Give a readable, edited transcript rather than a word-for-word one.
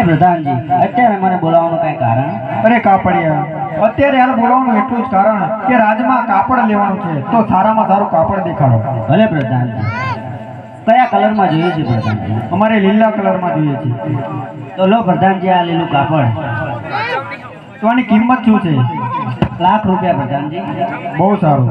પ્રધાનજી અત્યારે મને બોલાવવાનું કઈ કારણ? અરે કાપડિયા, અત્યારે હાલ બોલાવવાનું એટલું જ કારણ કે રાજમાં કાપડ લેવાનું છે, તો સારામાં સારું કાપડ દેખાડો. ભલે પ્રધાનજી. કયા કલરમાં જોઈએ છે પ્રધાનજી? અમારે લીલા કલરમાં જોઈએ છે. તો લો પ્રધાનજી આ લીલું કાપડ. તો આની કિંમત શું છે? ₹1,00,000 પ્રધાનજી. બહુ સારું.